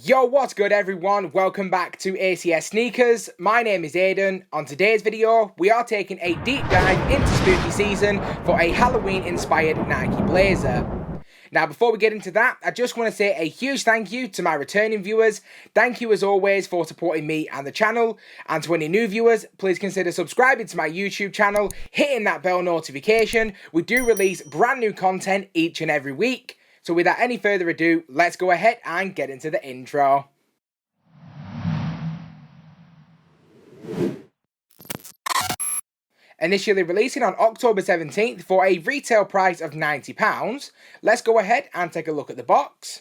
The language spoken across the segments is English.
Yo, what's good everyone? Welcome back to ACS Sneakers. My name is Aiden. On today's video, we are taking a deep dive into spooky season for a Halloween inspired Nike blazer. Now before we get into that, I just want to say a huge thank you to my returning viewers. Thank you as always for supporting me and the channel. And to any new viewers, please consider subscribing to my YouTube channel, hitting that bell notification. We do release brand new content each and every week. So without any further ado, let's go ahead and get into the intro. Initially releasing on October 17th for a retail price of £90, let's go ahead and take a look at the box.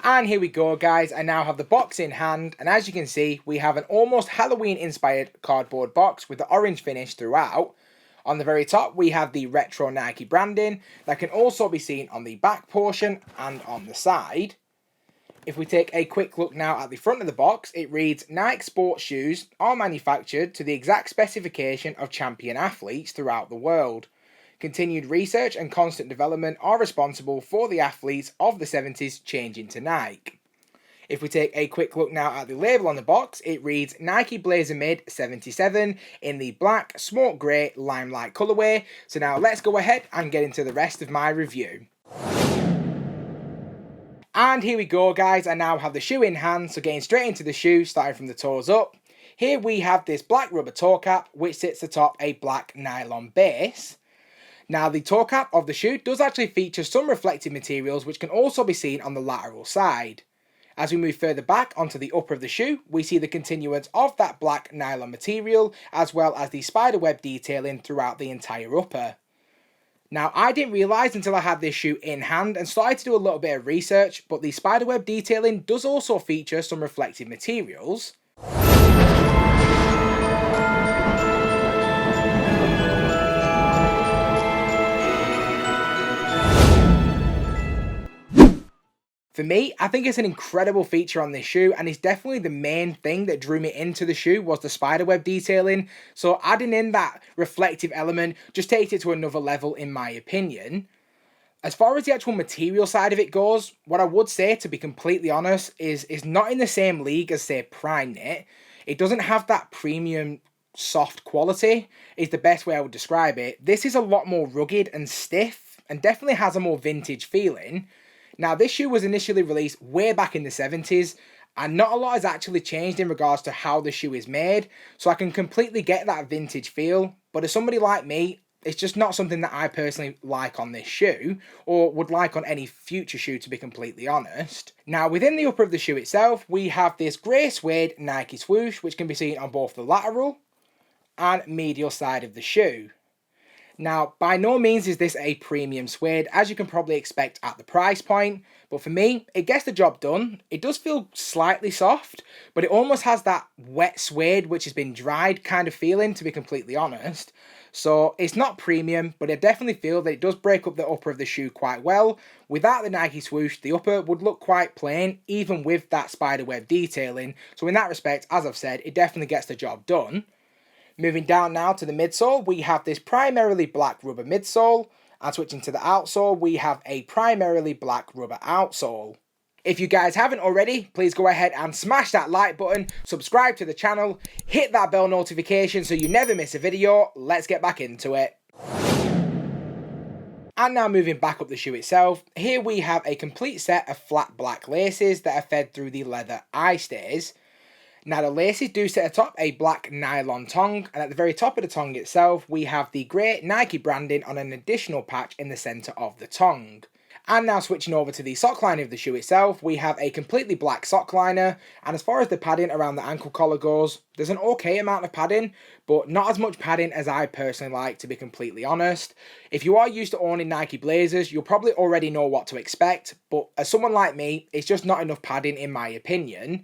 And here we go guys, I now have the box in hand, and as you can see, we have an almost Halloween inspired cardboard box with the orange finish throughout. On the very top, we have the retro Nike branding that can also be seen on the back portion and on the side. If we take a quick look now at the front of the box, it reads, Nike sports shoes are manufactured to the exact specification of champion athletes throughout the world. Continued research and constant development are responsible for the athletes of the 70s changing to Nike. If we take a quick look now at the label on the box, it reads Nike Blazer Mid 77 in the black, smoke grey, limelight colourway. So now let's go ahead and get into the rest of my review. And here we go guys, I now have the shoe in hand, so getting straight into the shoe, starting from the toes up. Here we have this black rubber toe cap, which sits atop a black nylon base. Now the toe cap of the shoe does actually feature some reflective materials which can also be seen on the lateral side. As we move further back onto the upper of the shoe, we see the continuance of that black nylon material, as well as the spiderweb detailing throughout the entire upper. Now, I didn't realise until I had this shoe in hand and started to do a little bit of research, but the spiderweb detailing does also feature some reflective materials. For me, I think it's an incredible feature on this shoe, and it's definitely the main thing that drew me into the shoe was the spiderweb detailing. So adding in that reflective element just takes it to another level in my opinion. As far as the actual material side of it goes, what I would say, to be completely honest, is not in the same league as say Prime Knit. It doesn't have that premium soft quality, is the best way I would describe it. This is a lot more rugged and stiff, and definitely has a more vintage feeling. Now this shoe was initially released way back in the 70s, and not a lot has actually changed in regards to how the shoe is made, so I can completely get that vintage feel, but as somebody like me, it's just not something that I personally like on this shoe, or would like on any future shoe to be completely honest. Now within the upper of the shoe itself, we have this grey suede Nike swoosh, which can be seen on both the lateral and medial side of the shoe. Now, by no means is this a premium suede, as you can probably expect at the price point, but for me, it gets the job done. It does feel slightly soft, but it almost has that wet suede which has been dried kind of feeling, to be completely honest. So it's not premium, but I definitely feel that it does break up the upper of the shoe quite well. Without the Nike swoosh, the upper would look quite plain, even with that spiderweb detailing. So in that respect, as I've said, it definitely gets the job done. Moving down now to the midsole, we have this primarily black rubber midsole, and switching to the outsole, we have a primarily black rubber outsole. If you guys haven't already, please go ahead and smash that like button, subscribe to the channel, hit that bell notification so you never miss a video. Let's get back into it. And now moving back up the shoe itself, here we have a complete set of flat black laces that are fed through the leather eye stays. Now the laces do sit atop a black nylon tongue, and at the very top of the tongue itself we have the grey Nike branding on an additional patch in the centre of the tongue. And now switching over to the sock liner of the shoe itself, we have a completely black sock liner, and as far as the padding around the ankle collar goes, there's an okay amount of padding, but not as much padding as I personally like, to be completely honest. If you are used to owning Nike Blazers, you'll probably already know what to expect, but as someone like me, it's just not enough padding in my opinion.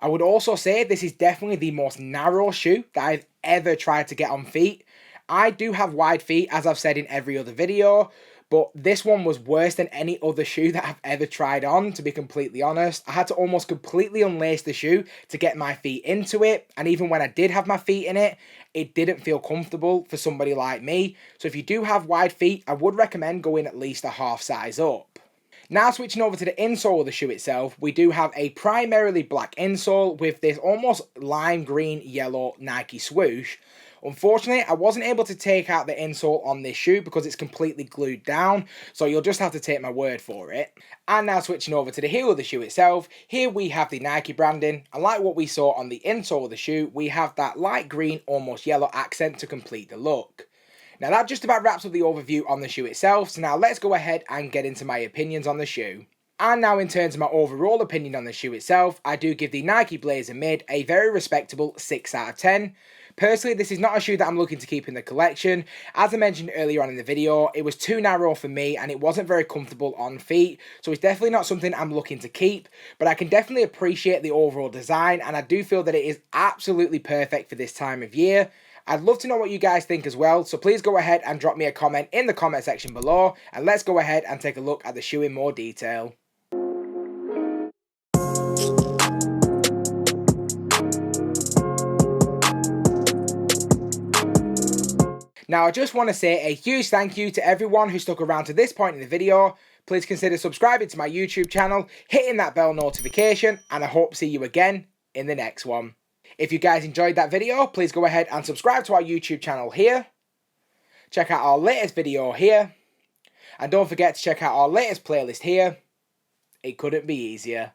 I would also say this is definitely the most narrow shoe that I've ever tried to get on feet. I do have wide feet, as I've said in every other video, but this one was worse than any other shoe that I've ever tried on, to be completely honest. I had to almost completely unlace the shoe to get my feet into it, and even when I did have my feet in it, it didn't feel comfortable for somebody like me. So if you do have wide feet, I would recommend going at least a half size up. Now switching over to the insole of the shoe itself, we do have a primarily black insole with this almost lime green yellow Nike swoosh. Unfortunately, I wasn't able to take out the insole on this shoe because it's completely glued down, so you'll just have to take my word for it. And now switching over to the heel of the shoe itself, here we have the Nike branding, and like what we saw on the insole of the shoe, we have that light green, almost yellow accent to complete the look. Now that just about wraps up the overview on the shoe itself, so now let's go ahead and get into my opinions on the shoe. And now in terms of my overall opinion on the shoe itself, I do give the Nike Blazer Mid a very respectable 6 out of 10. Personally, this is not a shoe that I'm looking to keep in the collection. As I mentioned earlier on in the video, it was too narrow for me and it wasn't very comfortable on feet, so it's definitely not something I'm looking to keep, but I can definitely appreciate the overall design and I do feel that it is absolutely perfect for this time of year. I'd love to know what you guys think as well, so please go ahead and drop me a comment in the comment section below, and let's go ahead and take a look at the shoe in more detail. Now I just want to say a huge thank you to everyone who stuck around to this point in the video. Please consider subscribing to my YouTube channel, hitting that bell notification, and I hope to see you again in the next one. If you guys enjoyed that video, please go ahead and subscribe to our YouTube channel here. Check out our latest video here. And don't forget to check out our latest playlist here. It couldn't be easier.